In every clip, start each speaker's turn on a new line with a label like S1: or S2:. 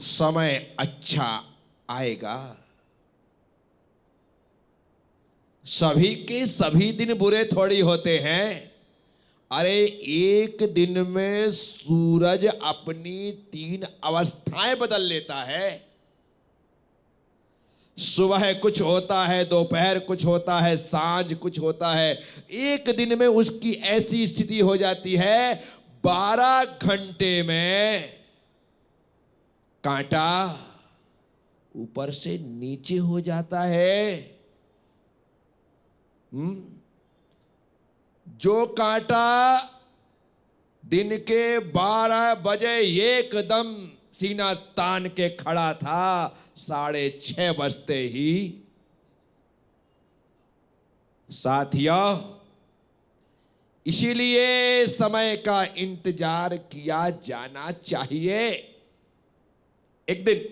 S1: समय अच्छा आएगा। सभी के सभी दिन बुरे थोड़ी होते हैं। अरे एक दिन में सूरज अपनी 3 अवस्थाएं बदल लेता है। सुबह कुछ होता है, दोपहर कुछ होता है, सांझ कुछ होता है। एक दिन में उसकी ऐसी स्थिति हो जाती है 12 घंटे में कांटा ऊपर से नीचे हो जाता है। जो कांटा दिन के 12 बजे एकदम सीना तान के खड़ा था, 6:30 बजते ही साथियों, इसीलिए समय का इंतजार किया जाना चाहिए। एक दिन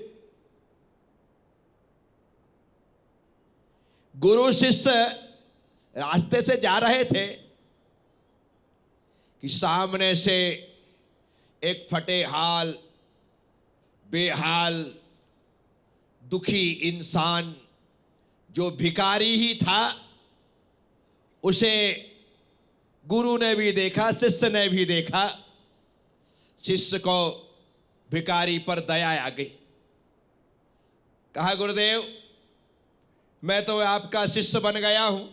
S1: गुरु शिष्य रास्ते से जा रहे थे कि सामने से एक फटे हाल, बेहाल, दुखी इंसान जो भिखारी ही था, उसे गुरु ने भी देखा, शिष्य ने भी देखा। शिष्य को भिखारी पर दया आ गई। कहा, गुरुदेव, मैं तो आपका शिष्य बन गया हूं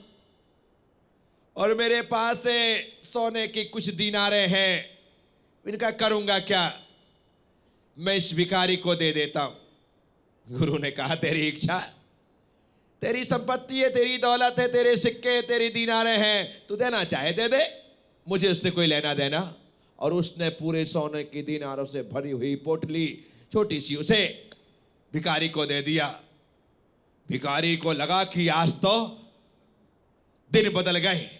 S1: और मेरे पास से सोने की कुछ दीनारें हैं, इनका करूंगा क्या? मैं इस भिखारी को दे देता हूं। गुरु ने कहा, तेरी इच्छा, तेरी संपत्ति है, तेरी दौलत है, तेरे सिक्के, तेरी दीनारें हैं, तू देना चाहे दे दे, मुझे उससे कोई लेना देना। और उसने पूरे सोने की दीनारों से भरी हुई पोटली छोटी सी उसे भिखारी को दे दिया। भिखारी को लगा कि आज तो दिन बदल गए।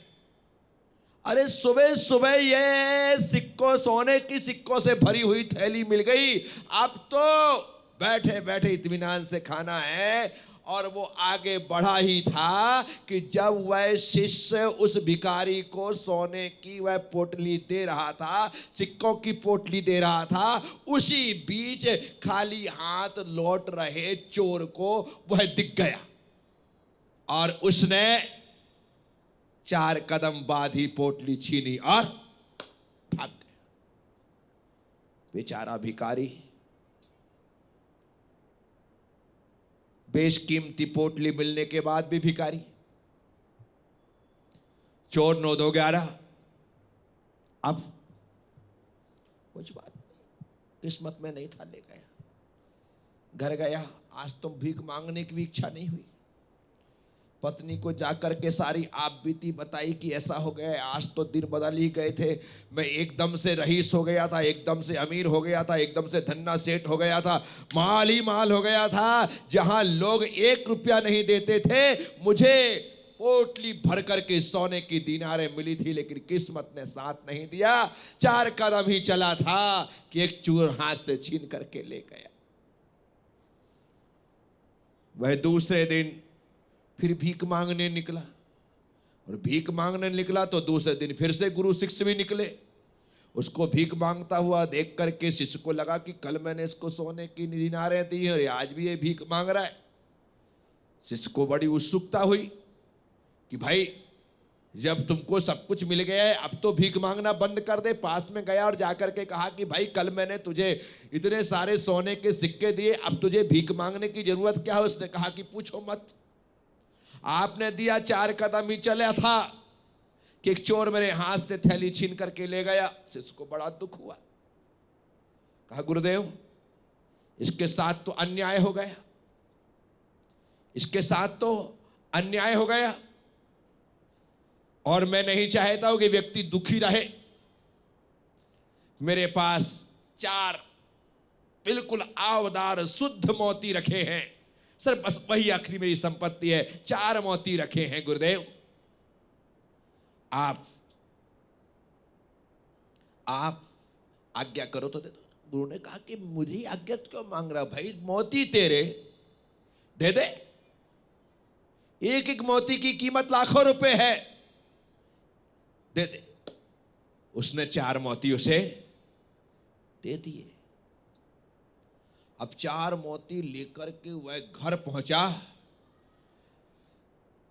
S1: अरे सुबह सुबह ये सिक्कों, सोने की सिक्कों से भरी हुई थैली मिल गई। अब तो बैठे बैठे इत्मीनान से खाना है। और वो आगे बढ़ा ही था कि जब वह शिष्य उस भिखारी को सोने की वह पोटली दे रहा था, सिक्कों की पोटली दे रहा था, उसी बीच खाली हाथ लौट रहे चोर को वह दिख गया और उसने 4 कदम बाद ही पोटली छीनी और भाग गया। बेचारा भिखारी, बेशकीमती पोटली मिलने के बाद भी भिखारी। चोर 9 2 11। अब कुछ बात नहीं, किस्मत में नहीं था, ले गया। घर गया, आज तो भीख मांगने की भी इच्छा नहीं हुई। पत्नी को जाकर के सारी आप बीती बताई कि ऐसा हो गया, आज तो दिन बदल ही गए थे। मैं एकदम से रईस हो गया था, एकदम से अमीर हो गया था, एकदम से धन्ना सेठ हो गया था, माल ही माल हो गया था। जहां लोग 1 रुपया नहीं देते थे, मुझे पोटली भर करके सोने की दीनारें मिली थी, लेकिन किस्मत ने साथ नहीं दिया। 4 कदम ही चला था कि एक चोर हाथ से छीन करके ले गया। वह दूसरे दिन फिर भीख मांगने निकला, और भीख मांगने निकला तो दूसरे दिन फिर से गुरु शिष्य भी निकले। उसको भीख मांगता हुआ देख करके शिष्य को लगा कि कल मैंने इसको सोने की दीनारें दी और आज भी ये भीख मांग रहा है। शिष्य को बड़ी उत्सुकता हुई कि भाई, जब तुमको सब कुछ मिल गया है, अब तो भीख मांगना बंद कर दे। पास में गया और जाकर के कहा कि भाई, कल मैंने तुझे इतने सारे सोने के सिक्के दिए, अब तुझे भीख मांगने की जरूरत क्या है? उसने कहा कि पूछो मत, आपने दिया 4 कदम ही चला था कि एक चोर मेरे हाथ से थैली छीन करके ले गया। शिष्य को बड़ा दुख हुआ। कहा, गुरुदेव, इसके साथ तो अन्याय हो गया, इसके साथ तो अन्याय हो गया, और मैं नहीं चाहता हूं कि व्यक्ति दुखी रहे। मेरे पास 4 बिल्कुल आवदार शुद्ध मोती रखे हैं, सर, बस वही आखिरी मेरी संपत्ति है। 4 मोती रखे हैं गुरुदेव, आप आज्ञा करो तो दे दो। गुरु ने कहा कि मुझे आज्ञा क्यों मांग रहा भाई, मोती तेरे, दे दे। एक एक मोती की कीमत लाखों रुपए है, दे दे। उसने 4 मोती उसे दे दिए। अब 4 मोती लेकर के वह घर पहुंचा।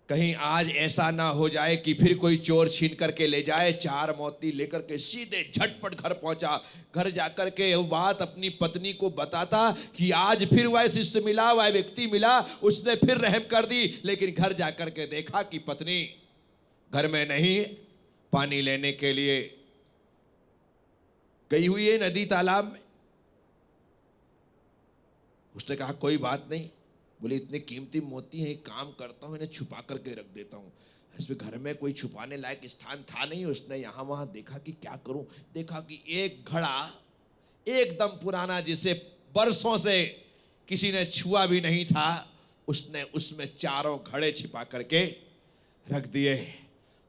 S1: कहीं आज ऐसा ना हो जाए कि फिर कोई चोर छीन करके ले जाए। 4 मोती लेकर के सीधे झटपट घर पहुंचा। घर जाकर के वो बात अपनी पत्नी को बताता कि आज फिर वह शिष्य मिला, वह व्यक्ति मिला, उसने फिर रहम कर दी। लेकिन घर जाकर के देखा कि पत्नी घर में नहीं, पानी लेने के लिए गई हुई है नदी तालाब में। उसने कहा कोई बात नहीं। बोले इतने कीमती मोती हैं, एक काम करता हूं, इन्हें छुपा करके रख देता हूं। इसमें घर में कोई छुपाने लायक स्थान था नहीं। उसने यहां वहां देखा कि क्या करूं। देखा कि एक घड़ा एकदम पुराना, जिसे बरसों से किसी ने छुआ भी नहीं था, उसने उसमें 4 घड़े छिपा करके रख दिए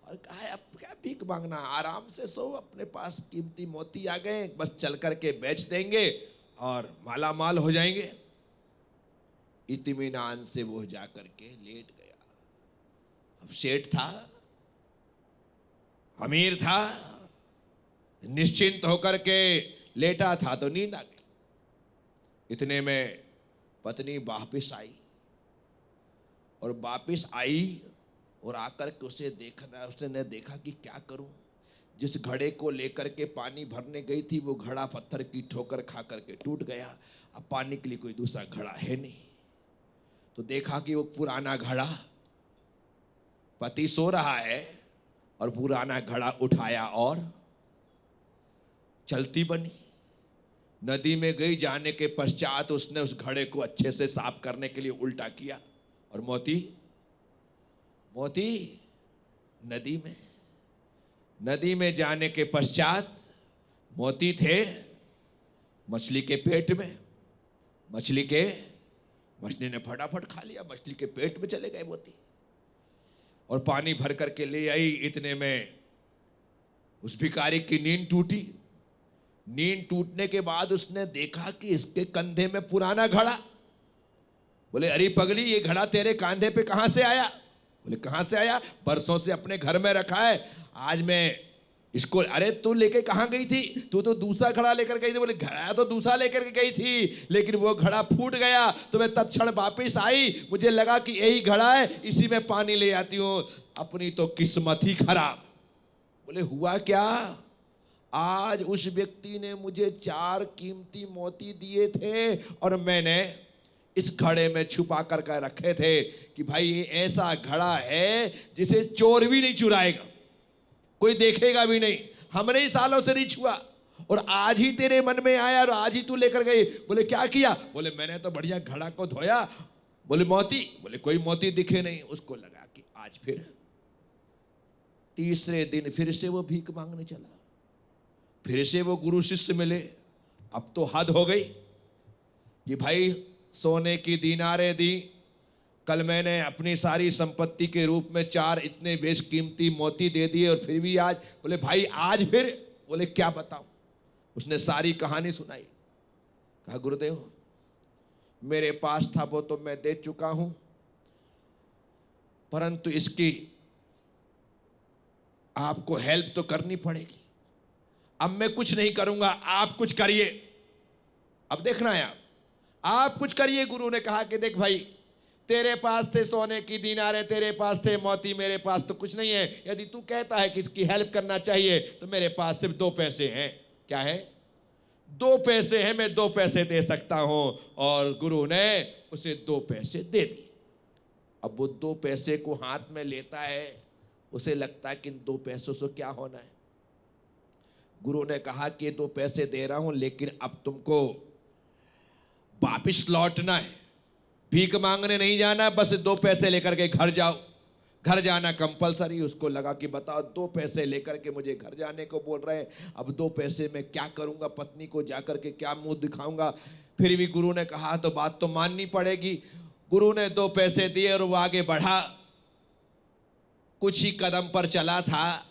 S1: और कहा अब क्या भीख मांगना, आराम से सो, अपने पास कीमती मोती आ गए, बस चल करके बेच देंगे और माला माल हो जाएंगे। इत्मीनान से वो जाकर के लेट गया। अब सेठ था, अमीर था, निश्चिंत होकर के लेटा था तो नींद आ गई। इतने में पत्नी वापिस आई और वापिस आई और आकर के उसने देखा कि क्या करूं। जिस घड़े को लेकर के पानी भरने गई थी वो घड़ा पत्थर की ठोकर खा करके टूट गया। अब पानी के लिए कोई दूसरा घड़ा है नहीं। तो देखा कि वो पुराना घड़ा, पति सो रहा है और पुराना घड़ा उठाया और चलती बनी। नदी में गई, जाने के पश्चात उसने उस घड़े को अच्छे से साफ करने के लिए उल्टा किया और मोती नदी में जाने के पश्चात मोती थे मछली के पेट में। मछली ने फटाफट खा लिया, मछली के पेट में चले गए मोती और पानी भर करके ले आई। इतने में उस भिखारी की नींद टूटी। नींद टूटने के बाद उसने देखा कि इसके कंधे में पुराना घड़ा। बोले अरे पगली, ये घड़ा तेरे कंधे पे कहां से आया? बोले कहां से आया? बरसों से अपने घर में रखा है, आज मैं इसको। अरे तू लेके कहां गई थी? तू तो दूसरा घड़ा लेकर गई थी। बोले घड़ा तो दूसरा लेकर के गई थी, लेकिन वो घड़ा फूट गया तो मैं तत्क्षण वापिस आई। मुझे लगा कि यही घड़ा है, इसी में पानी ले आती हूं। अपनी तो किस्मत ही खराब। बोले हुआ क्या? आज उस व्यक्ति ने मुझे 4 कीमती मोती दिए थे और मैंने इस घड़े में छुपा कर रखे थे कि भाई ये ऐसा घड़ा है जिसे चोर भी नहीं चुराएगा, कोई देखेगा भी नहीं। हमने ही सालों से नहीं छुआ और आज ही तेरे मन में आया और आज ही तू लेकर गई। बोले क्या किया? बोले मैंने तो बढ़िया घड़ा को धोया। बोले मोती? बोले कोई मोती दिखे नहीं। उसको लगा कि आज फिर तीसरे दिन फिर से वो भीख मांगने चला। फिर से वो गुरु शिष्य मिले। अब तो हद हो गई कि भाई सोने की दीनारें दी, कल मैंने अपनी सारी संपत्ति के रूप में 4 इतने बेशकीमती मोती दे दिए और फिर भी आज। बोले भाई आज फिर? बोले क्या बताऊं। उसने सारी कहानी सुनाई। कहा गुरुदेव मेरे पास था वो तो मैं दे चुका हूं, परंतु इसकी आपको हेल्प तो करनी पड़ेगी। अब मैं कुछ नहीं करूंगा, आप कुछ करिए। अब देखना है आप कुछ करिए। गुरु ने कहा कि देख भाई, तेरे पास थे सोने की दीनारें, तेरे पास थे मोती, मेरे पास तो कुछ नहीं है। यदि तू कहता है कि इसकी हेल्प करना चाहिए तो मेरे पास सिर्फ 2 पैसे हैं। क्या है? 2 पैसे हैं, मैं 2 पैसे दे सकता हूं। और गुरु ने उसे 2 पैसे दे दिए। अब वो 2 पैसे को हाथ में लेता है, उसे लगता है कि इन 2 पैसों से क्या होना है। गुरु ने कहा कि 2 पैसे दे रहा हूं, लेकिन अब तुमको वापिस लौटना है, भीख मांगने नहीं जाना। बस 2 पैसे लेकर के घर जाओ। घर जाना कंपलसरी। उसको लगा कि बताओ 2 पैसे लेकर के मुझे घर जाने को बोल रहे हैं, अब 2 पैसे में क्या करूंगा? पत्नी को जाकर के क्या मुंह दिखाऊंगा? फिर भी गुरु ने कहा तो बात तो माननी पड़ेगी। गुरु ने 2 पैसे दिए और वो आगे बढ़ा। कुछ ही कदम पर चला था,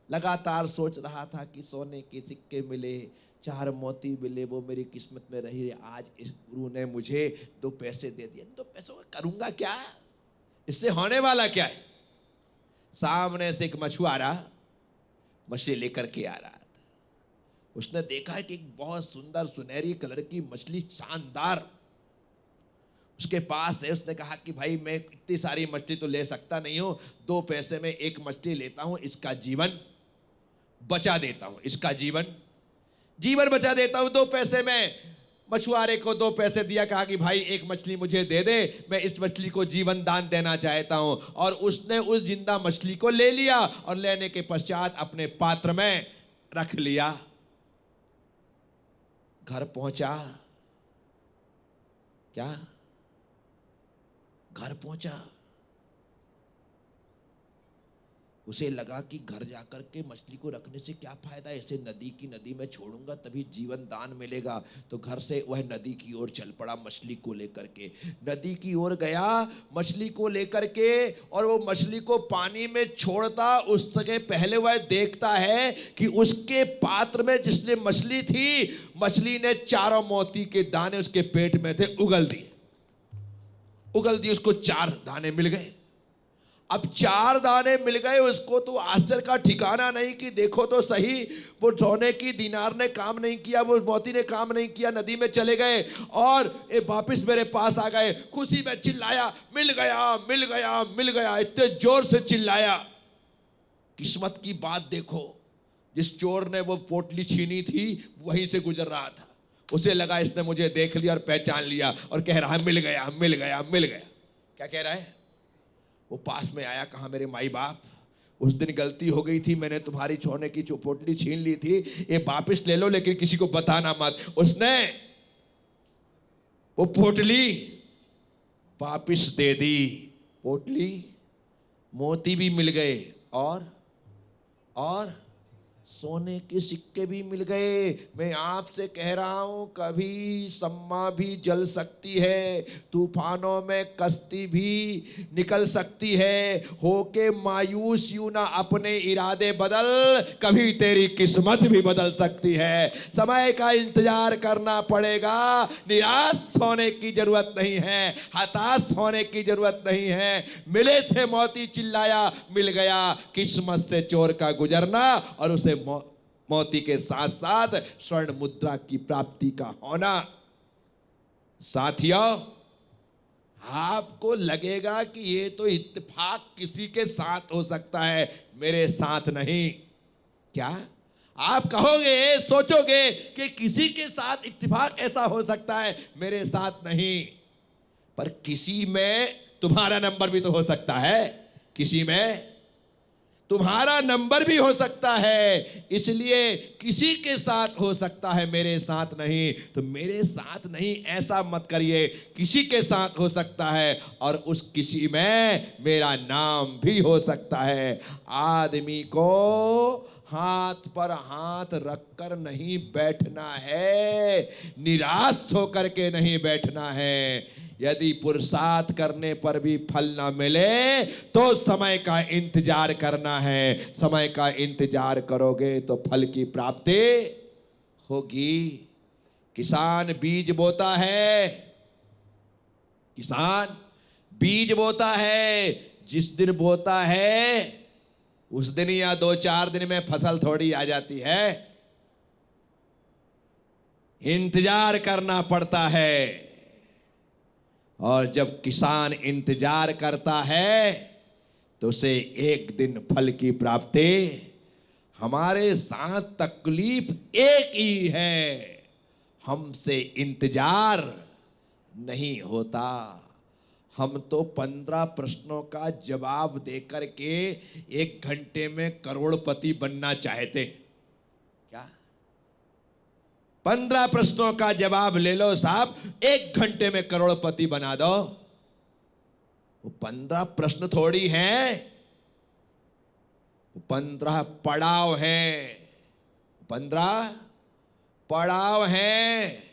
S1: लगातार सोच रहा था कि सोने के सिक्के मिले, 4 मोती मिले, वो मेरी किस्मत में रही। आज इस गुरु ने मुझे 2 पैसे दे दिए, 2 पैसों का करूंगा क्या? इससे होने वाला क्या है? सामने से एक मछुआरा मछली लेकर के आ रहा था। उसने देखा कि एक बहुत सुंदर सुनहरी कलर की मछली, शानदार उसके पास है, उसने कहा कि भाई मैं इतनी सारी मछली तो ले सकता नहीं हूं, 2 पैसे में एक मछली लेता हूं, इसका जीवन बचा देता हूं, इसका जीवन बचा देता हूं 2 पैसे में। मछुआरे को 2 पैसे दिया, कहा कि भाई एक मछली मुझे दे दे, मैं इस मछली को जीवन दान देना चाहता हूं। और उसने उस जिंदा मछली को ले लिया और लेने के पश्चात अपने पात्र में रख लिया। घर पहुंचा, क्या घर पहुंचा, उसे लगा कि घर जाकर के मछली को रखने से क्या फायदा, इसे नदी में छोड़ूंगा तभी जीवन दान मिलेगा। तो घर से वह नदी की ओर चल पड़ा मछली को लेकर के। नदी की ओर गया मछली को लेकर के, और वो मछली को पानी में छोड़ता उसके पहले वह देखता है कि उसके पात्र में जिसने मछली थी, मछली ने 4 मोती के दाने उसके पेट में थे, उगल दिए। उसको 4 दाने मिल गए। अब 4 दाने मिल गए, उसको तो आश्चर्य का ठिकाना नहीं कि देखो तो सही, वो सोने की दीनार ने काम नहीं किया, वो मोती ने काम नहीं किया, नदी में चले गए और ये वापिस मेरे पास आ गए। खुशी में चिल्लाया, मिल गया मिल गया मिल गया, इतने जोर से चिल्लाया। किस्मत की बात देखो, जिस चोर ने वो पोटली छीनी थी वहीं से गुजर रहा था। उसे लगा इसने मुझे देख लिया और पहचान लिया और कह रहा है मिल गया मिल गया मिल गया। क्या कह रहा है? वो पास में आया, कहा मेरे माई बाप, उस दिन गलती हो गई थी, मैंने तुम्हारी सोने की पोटली छीन ली थी, ये वापिस ले लो लेकिन किसी को बताना मत। उसने वो पोटली वापिस दे दी। पोटली, मोती भी मिल गए और सोने के सिक्के भी मिल गए। मैं आपसे कह रहा हूं, कभी सम्मा भी जल सकती है, तूफानों में कश्ती भी निकल सकती है। होके मायूस यूं ना अपने इरादे बदल, कभी तेरी किस्मत भी बदल सकती है। समय का इंतजार करना पड़ेगा, निराश होने की जरूरत नहीं है, हताश होने की जरूरत नहीं है। मिले थे मोती, चिल्लाया मिल गया। किस्मत से चोर का गुजरना और उसे मोती के साथ साथ स्वर्ण मुद्रा की प्राप्ति का होना। साथियों, आपको लगेगा कि ये तो इत्तेफाक किसी के साथ हो सकता है, मेरे साथ नहीं। क्या आप कहोगे, सोचोगे कि किसी के साथ इत्तेफाक ऐसा हो सकता है, मेरे साथ नहीं। पर किसी में तुम्हारा नंबर भी तो हो सकता है, किसी में तुम्हारा नंबर भी हो सकता है। इसलिए किसी के साथ हो सकता है, मेरे साथ नहीं। तो मेरे साथ नहीं ऐसा मत करिए, किसी के साथ हो सकता है और उस किसी में मेरा नाम भी हो सकता है। आदमी को हाथ पर हाथ रखकर नहीं बैठना है, निराश होकर के नहीं बैठना है। यदि पुरुषार्थ करने पर भी फल ना मिले तो समय का इंतजार करना है। समय का इंतजार करोगे तो फल की प्राप्ति होगी। किसान बीज बोता है, किसान बीज बोता है, जिस दिन बोता है उस दिन या 2-4 दिन में फसल थोड़ी आ जाती है, इंतजार करना पड़ता है। और जब किसान इंतजार करता है तो उसे एक दिन फल की प्राप्ति। हमारे साथ तकलीफ एक ही है, हमसे इंतजार नहीं होता। हम तो 15 प्रश्नों का जवाब देकर के 1 घंटे में करोड़पति बनना चाहते। क्या 15 प्रश्नों का जवाब ले लो साहब, 1 घंटे में करोड़पति बना दो। वो 15 प्रश्न थोड़ी हैं, 15 पड़ाव हैं, 15 पड़ाव हैं।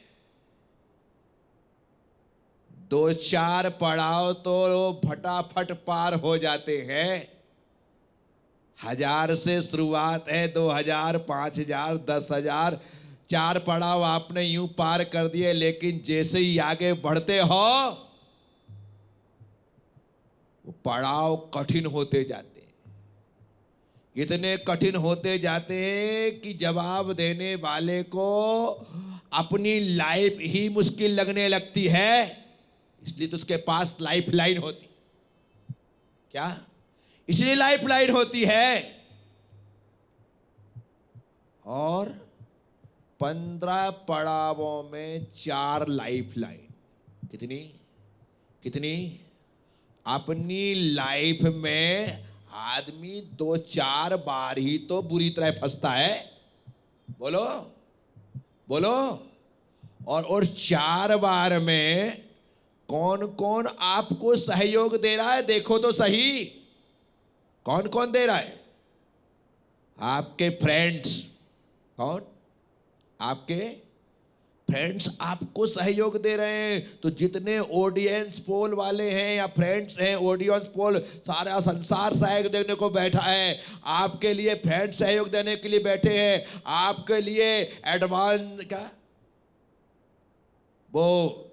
S1: 2-4 पड़ाव तो फटाफट पार हो जाते हैं। 1000 से शुरुआत है, 2000, 5000, 10,000, 4 पड़ाव आपने यूं पार कर दिए। लेकिन जैसे ही आगे बढ़ते हो वो पड़ाव कठिन होते जाते हैं, इतने कठिन होते जाते हैं कि जवाब देने वाले को अपनी लाइफ ही मुश्किल लगने लगती है। इसलिए तो उसके पास लाइफ लाइन होती। क्या? इसलिए लाइफ लाइन होती है। और 15 पड़ावों में 4 लाइफ लाइन। कितनी कितनी? अपनी लाइफ में आदमी 2-4 बार ही तो बुरी तरह फंसता है। बोलो बोलो। और 4 बार में कौन कौन आपको सहयोग दे रहा है? देखो तो सही, कौन कौन दे रहा है? आपके फ्रेंड्स। कौन? आपके फ्रेंड्स आपको सहयोग दे रहे हैं। तो जितने ऑडियंस पोल वाले हैं या फ्रेंड्स हैं, ऑडियंस पोल सारा संसार सहयोग देने को बैठा है। आपके लिए फ्रेंड्स सहयोग देने के लिए बैठे हैं। आपके लिए एडवांस क्या, वो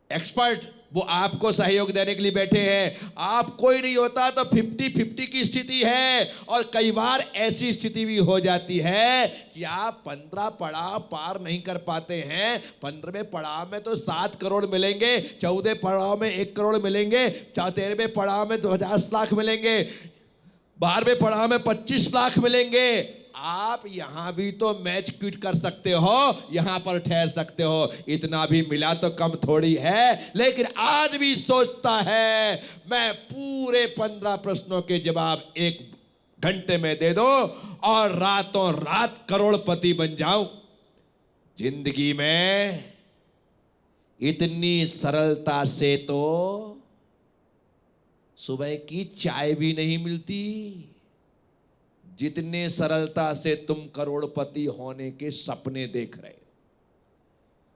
S1: एक्सपर्ट, वो आपको सहयोग देने के लिए बैठे हैं। आप कोई नहीं होता तो 50-50 की स्थिति है। और कई बार ऐसी स्थिति भी हो जाती है कि आप 15 पड़ाव पार नहीं कर पाते हैं। 15वें पड़ाव में तो 7 करोड़ मिलेंगे, 14वें पड़ाव में 1 करोड़ मिलेंगे, 13वें पड़ाव में 50 लाख मिलेंगे, 12वें पड़ाव में 25 लाख मिलेंगे। आप यहां भी तो मैच क्विट कर सकते हो, यहां पर ठहर सकते हो। इतना भी मिला तो कम थोड़ी है। लेकिन आदमी सोचता है मैं पूरे 15 प्रश्नों के जवाब 1 घंटे में दे दो और रातों रात करोड़पति बन जाऊं। जिंदगी में इतनी सरलता से तो सुबह की चाय भी नहीं मिलती, जितने सरलता से तुम करोड़पति होने के सपने देख रहे हो।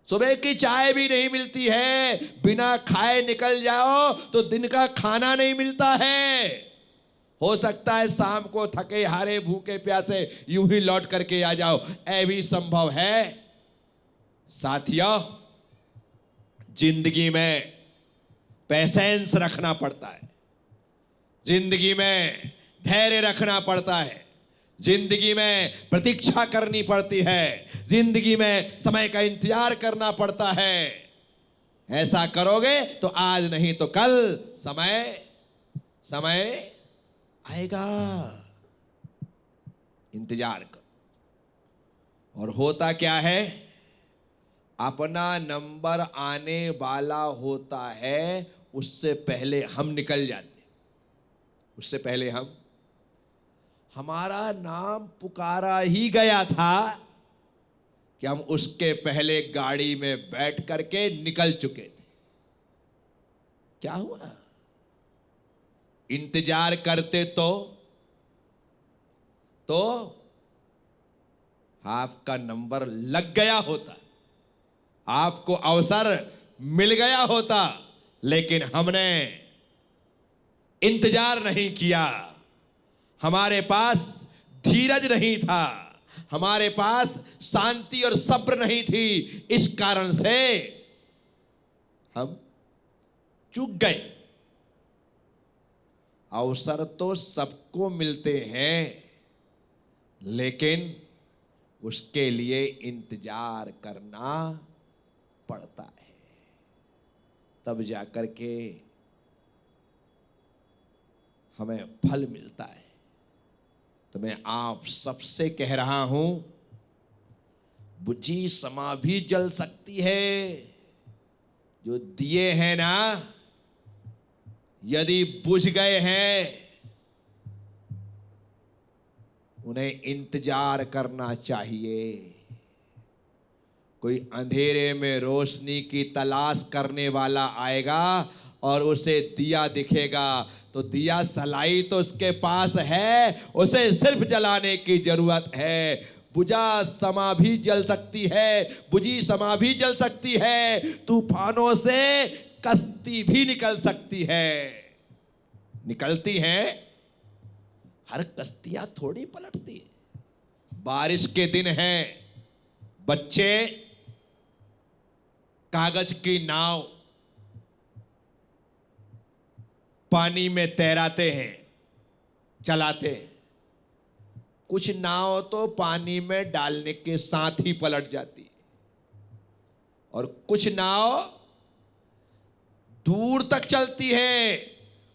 S1: सुबह की चाय भी नहीं मिलती है। बिना खाए निकल जाओ तो दिन का खाना नहीं मिलता है। हो सकता है शाम को थके हारे भूखे प्यासे यूं ही लौट करके आ जाओ, ऐ भी संभव है। साथियों, जिंदगी में पेशेंस रखना पड़ता है, जिंदगी में धैर्य रखना पड़ता है, जिंदगी में प्रतीक्षा करनी पड़ती है, जिंदगी में समय का इंतजार करना पड़ता है। ऐसा करोगे तो आज नहीं तो कल समय आएगा। इंतजार करो। और होता क्या है, अपना नंबर आने वाला होता है, उससे पहले हम निकल जाते, उससे पहले हमारा नाम पुकारा ही गया था कि हम उसके पहले गाड़ी में बैठ करके निकल चुके थे। क्या हुआ? इंतजार करते तो आपका नंबर लग गया होता, आपको अवसर मिल गया होता। लेकिन हमने इंतजार नहीं किया, हमारे पास धीरज नहीं था, हमारे पास शांति और सब्र नहीं थी। इस कारण से हम चूक गए। अवसर तो सबको मिलते हैं, लेकिन उसके लिए इंतजार करना पड़ता है, तब जाकर के हमें फल मिलता है। तो मैं आप सबसे कह रहा हूं, बुझी समा भी जल सकती है। जो दिए हैं ना, यदि बुझ गए हैं, उन्हें इंतजार करना चाहिए। कोई अंधेरे में रोशनी की तलाश करने वाला आएगा और उसे दिया दिखेगा, तो दिया सलाई तो उसके पास है, उसे सिर्फ जलाने की जरूरत है। बुझा समा भी जल सकती है, बुझी समा भी जल सकती है, तूफानों से कश्ती भी निकल सकती है। निकलती हैं, हर कश्तियां थोड़ी पलटती है। बारिश के दिन हैं, बच्चे कागज की नाव पानी में तैराते हैं, चलाते हैं। कुछ नाव तो पानी में डालने के साथ ही पलट जाती है, और कुछ नाव दूर तक चलती है,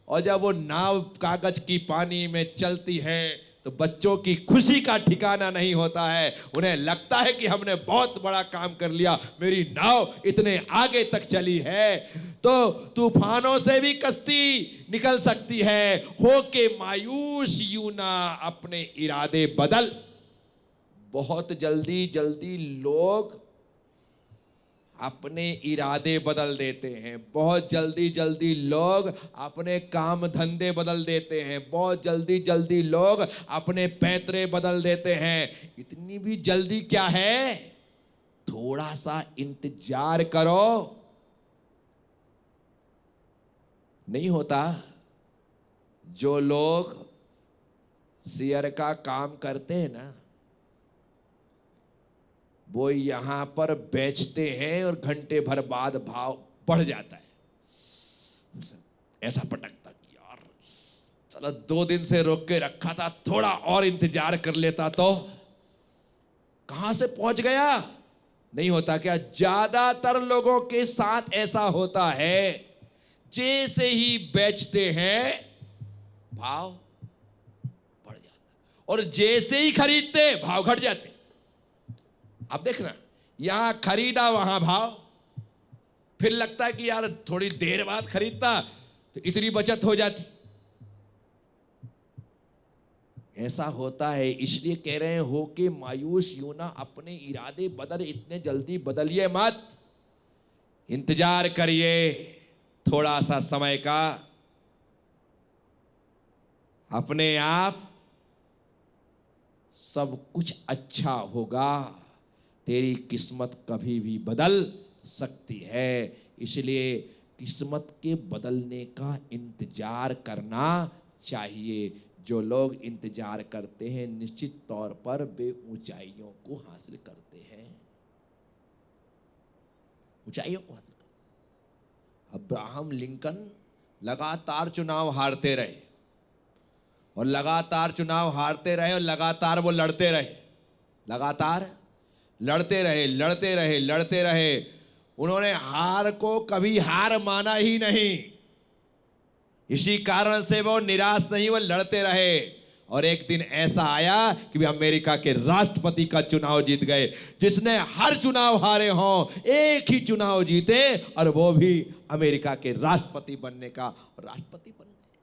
S1: और जब वो नाव कागज की पानी में चलती है तो बच्चों की खुशी का ठिकाना नहीं होता है। उन्हें लगता है कि हमने बहुत बड़ा काम कर लिया, मेरी नाव इतने आगे तक चली है। तो तूफानों से भी कश्ती निकल सकती है। हो के मायूस यूं ना अपने इरादे बदल। बहुत जल्दी जल्दी लोग अपने इरादे बदल देते हैं, बहुत जल्दी जल्दी लोग अपने काम धंधे बदल देते हैं, बहुत जल्दी जल्दी लोग अपने पैतरे बदल देते हैं। इतनी भी जल्दी क्या है? थोड़ा सा इंतजार करो। नहीं होता? जो लोग शेयर का काम करते हैं ना, वो यहां पर बेचते हैं और घंटे भर बाद भाव बढ़ जाता है। ऐसा पटकता कि यार चलो 2 दिन से रोक के रखा था, थोड़ा और इंतजार कर लेता तो। कहां से पहुंच गया? नहीं होता क्या? ज्यादातर लोगों के साथ ऐसा होता है, जैसे ही बेचते हैं भाव बढ़ जाता, और जैसे ही खरीदते भाव घट जाते। अब देखना, यहां खरीदा वहां भाव, फिर लगता है कि यार थोड़ी देर बाद खरीदता तो इतनी बचत हो जाती। ऐसा होता है, इसलिए कह रहे हैं हो के मायूस यूं ना अपने इरादे बदल। इतने जल्दी बदलिए मत, इंतजार करिए थोड़ा सा समय का। अपने आप सब कुछ अच्छा होगा। तेरी किस्मत कभी भी बदल सकती है, इसलिए किस्मत के बदलने का इंतजार करना चाहिए। जो लोग इंतजार करते हैं निश्चित तौर पर वे ऊंचाइयों को हासिल करते हैं, ऊंचाइयों को हासिल करते हैं। अब्राहम लिंकन लगातार चुनाव हारते रहे, और लगातार चुनाव हारते रहे, और लगातार वो लड़ते रहे, लगातार लड़ते रहे, लड़ते रहे, लड़ते रहे। उन्होंने हार को कभी हार माना ही नहीं। इसी कारण से वो निराश नहीं, वो लड़ते रहे। और एक दिन ऐसा आया कि वे अमेरिका के राष्ट्रपति का चुनाव जीत गए। जिसने हर चुनाव हारे हों, एक ही चुनाव जीते, और वो भी अमेरिका के राष्ट्रपति बनने का, और राष्ट्रपति बन गए।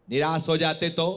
S1: निराश हो जाते तो